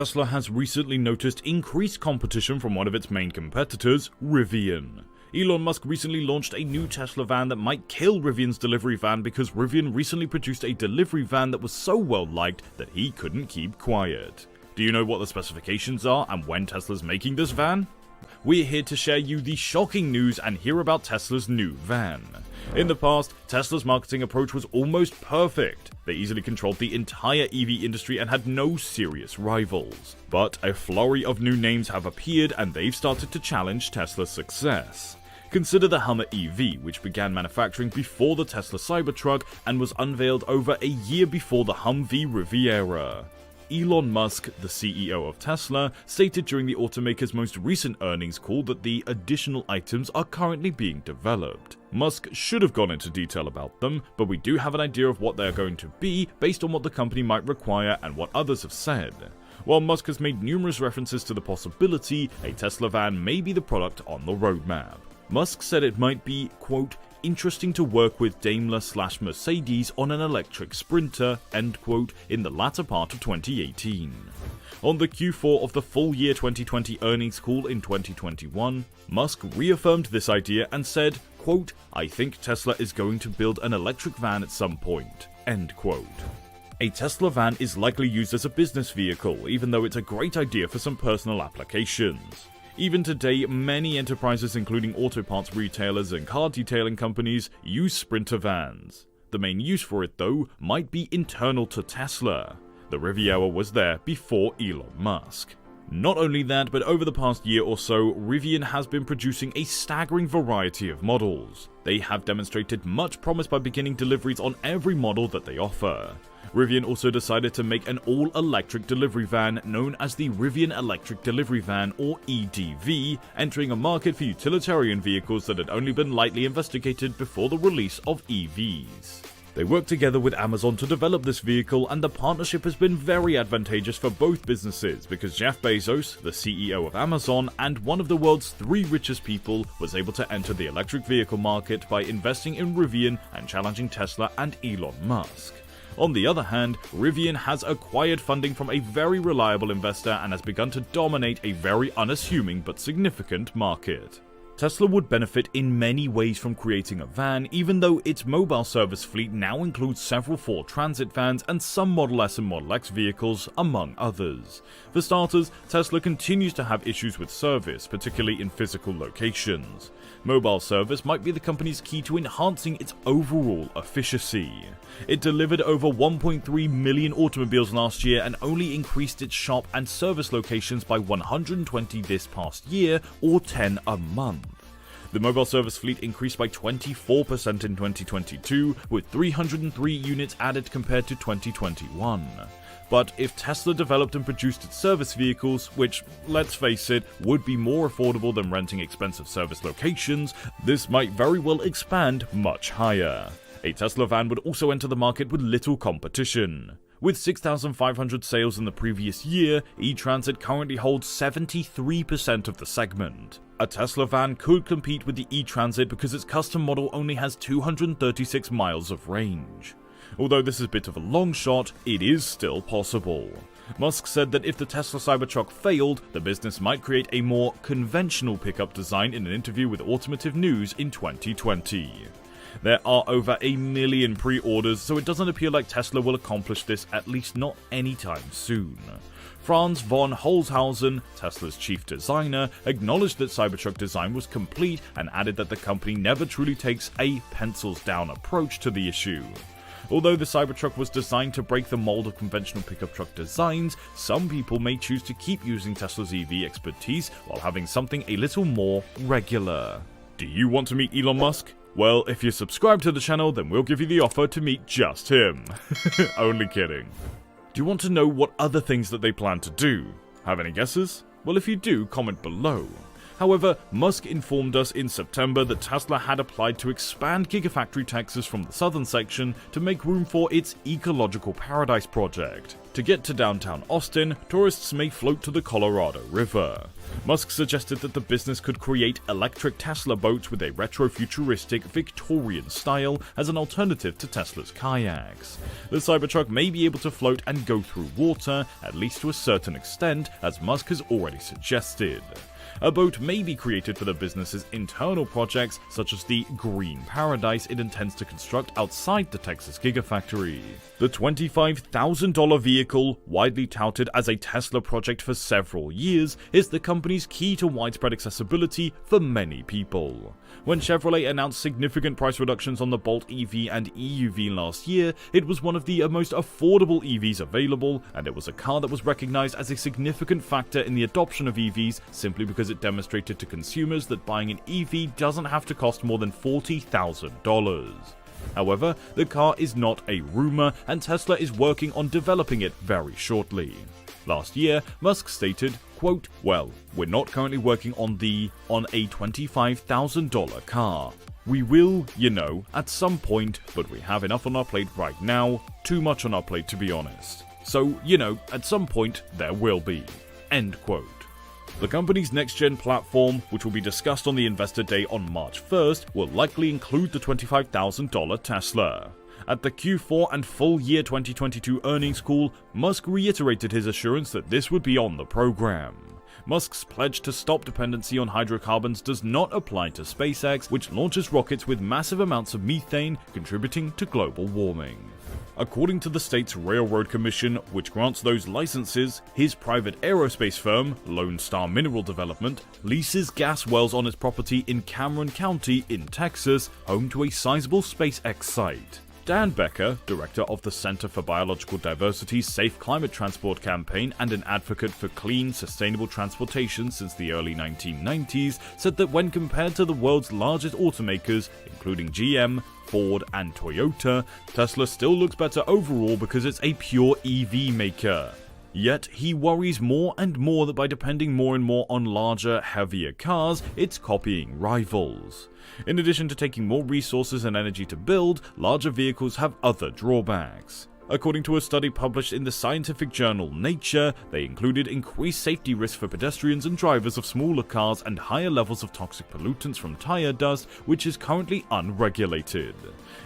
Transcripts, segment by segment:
Tesla has recently noticed increased competition from one of its main competitors, Rivian. Elon Musk recently launched a new Tesla van that might kill Rivian's delivery van because Rivian recently produced a delivery van that was so well liked that he couldn't keep quiet. Do you know what the specifications are and when Tesla's making this van? We're here to share you the shocking news and hear about Tesla's new van. In the past, Tesla's marketing approach was almost perfect. They easily controlled the entire EV industry and had no serious rivals. But a flurry of new names have appeared and they've started to challenge Tesla's success. Consider the Hummer EV, which began manufacturing before the Tesla Cybertruck and was unveiled over a year before the Humvee Riviera. Elon Musk, the CEO of Tesla, stated during the automaker's most recent earnings call that the additional items are currently being developed. Musk should have gone into detail about them, but we do have an idea of what they are going to be based on what the company might require and what others have said. While Musk has made numerous references to the possibility a Tesla van may be the product on the roadmap. Musk said it might be, quote, interesting to work with Daimler/Mercedes on an electric Sprinter, end quote, in the latter part of 2018. On the Q4 of the full year 2020 earnings call in 2021, Musk reaffirmed this idea and said, quote, I think Tesla is going to build an electric van at some point, end quote. A Tesla van is likely used as a business vehicle, even though it's a great idea for some personal applications. Even today, many enterprises including auto parts retailers and car detailing companies use Sprinter vans. The main use for it though might be internal to Tesla. The Riviera was there before Elon Musk. Not only that, but over the past year or so, Rivian has been producing a staggering variety of models. They have demonstrated much promise by beginning deliveries on every model that they offer. Rivian also decided to make an all-electric delivery van known as the Rivian Electric Delivery Van, or EDV, entering a market for utilitarian vehicles that had only been lightly investigated before the release of EVs. They worked together with Amazon to develop this vehicle, and the partnership has been very advantageous for both businesses because Jeff Bezos, the CEO of Amazon and one of the world's 3 richest people, was able to enter the electric vehicle market by investing in Rivian and challenging Tesla and Elon Musk. On the other hand, Rivian has acquired funding from a very reliable investor and has begun to dominate a very unassuming but significant market. Tesla would benefit in many ways from creating a van, even though its mobile service fleet now includes several Ford Transit vans and some Model S and Model X vehicles, among others. For starters, Tesla continues to have issues with service, particularly in physical locations. Mobile service might be the company's key to enhancing its overall efficiency. It delivered over 1.3 million automobiles last year and only increased its shop and service locations by 120 this past year, or 10 a month. The mobile service fleet increased by 24% in 2022, with 303 units added compared to 2021. But if Tesla developed and produced its service vehicles, which, let's face it, would be more affordable than renting expensive service locations, this might very well expand much higher. A Tesla van would also enter the market with little competition. With 6,500 sales in the previous year, E-Transit currently holds 73% of the segment. A Tesla van could compete with the E-Transit because its custom model only has 236 miles of range. Although this is a bit of a long shot, it is still possible. Musk said that if the Tesla Cybertruck failed, the business might create a more conventional pickup design in an interview with Automotive News in 2020. There are over 1 million pre-orders, so it doesn't appear like Tesla will accomplish this, at least not anytime soon. Franz von Holzhausen, Tesla's chief designer, acknowledged that Cybertruck design was complete and added that the company never truly takes a pencils-down approach to the issue. Although the Cybertruck was designed to break the mold of conventional pickup truck designs, some people may choose to keep using Tesla's EV expertise while having something a little more regular. Do you want to meet Elon Musk? Well, if you subscribe to the channel, then we'll give you the offer to meet just him. Only kidding. Do you want to know what other things that they plan to do? Have any guesses? Well, if you do, comment below. However, Musk informed us in September that Tesla had applied to expand Gigafactory Texas from the southern section to make room for its Ecological Paradise project. To get to downtown Austin, tourists may float to the Colorado River. Musk suggested that the business could create electric Tesla boats with a retro-futuristic Victorian style as an alternative to Tesla's kayaks. The Cybertruck may be able to float and go through water, at least to a certain extent, as Musk has already suggested. A boat may be created for the business's internal projects, such as the Green Paradise it intends to construct outside the Texas Gigafactory. The $25,000 vehicle, widely touted as a Tesla project for several years, is the company's key to widespread accessibility for many people. When Chevrolet announced significant price reductions on the Bolt EV and EUV last year, it was one of the most affordable EVs available, and it was a car that was recognized as a significant factor in the adoption of EVs simply because it demonstrated to consumers that buying an EV doesn't have to cost more than $40,000. However, the car is not a rumor, and Tesla is working on developing it very shortly. Last year, Musk stated, quote, "Well, we're not currently working on a $25,000 car. We will, at some point, but we have enough on our plate right now, too much on our plate to be honest. So, at some point, there will be." End quote. The company's next-gen platform, which will be discussed on the Investor Day on March 1st, will likely include the $25,000 Tesla. At the Q4 and full year 2022 earnings call, Musk reiterated his assurance that this would be on the program. Musk's pledge to stop dependency on hydrocarbons does not apply to SpaceX, which launches rockets with massive amounts of methane, contributing to global warming. According to the state's Railroad Commission, which grants those licenses, his private aerospace firm, Lone Star Mineral Development, leases gas wells on its property in Cameron County in Texas, home to a sizable SpaceX site. Dan Becker, director of the Center for Biological Diversity's Safe Climate Transport campaign and an advocate for clean, sustainable transportation since the early 1990s, said that when compared to the world's largest automakers, including GM, Ford, and Toyota, Tesla still looks better overall because it's a pure EV maker. Yet, he worries more and more that by depending more and more on larger, heavier cars, it's copying rivals. In addition to taking more resources and energy to build, larger vehicles have other drawbacks. According to a study published in the scientific journal Nature, they included increased safety risks for pedestrians and drivers of smaller cars and higher levels of toxic pollutants from tire dust, which is currently unregulated.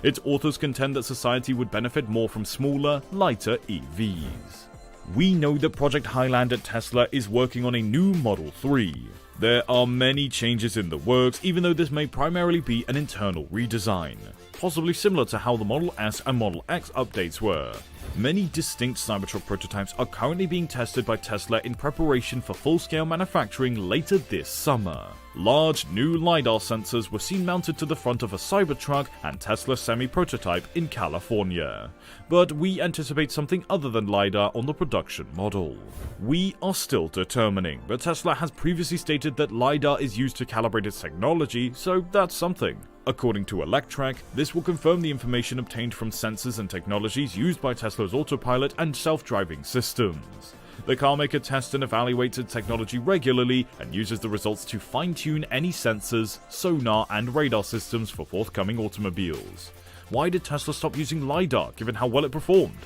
Its authors contend that society would benefit more from smaller, lighter EVs. We know that Project Highland at Tesla is working on a new Model 3. There are many changes in the works, even though this may primarily be an internal redesign, possibly similar to how the Model S and Model X updates were. Many distinct Cybertruck prototypes are currently being tested by Tesla in preparation for full-scale manufacturing later this summer. Large, new LiDAR sensors were seen mounted to the front of a Cybertruck and Tesla Semi prototype in California. But we anticipate something other than LiDAR on the production model. We are still determining, but Tesla has previously stated that LiDAR is used to calibrate its technology, so that's something. According to Electrek, this will confirm the information obtained from sensors and technologies used by Tesla's autopilot and self-driving systems. The carmaker tests and evaluates its technology regularly and uses the results to fine-tune any sensors, sonar, and radar systems for forthcoming automobiles. Why did Tesla stop using LiDAR given how well it performed?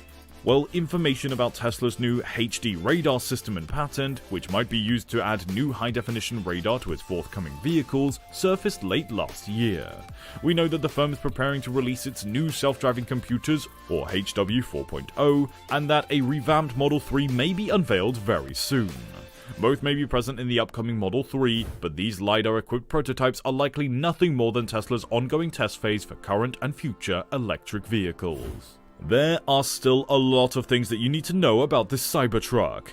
Well, information about Tesla's new HD radar system and patent, which might be used to add new high-definition radar to its forthcoming vehicles, surfaced late last year. We know that the firm is preparing to release its new self-driving computers, or HW 4.0, and that a revamped Model 3 may be unveiled very soon. Both may be present in the upcoming Model 3, but these LiDAR-equipped prototypes are likely nothing more than Tesla's ongoing test phase for current and future electric vehicles. There are still a lot of things that you need to know about this Cybertruck.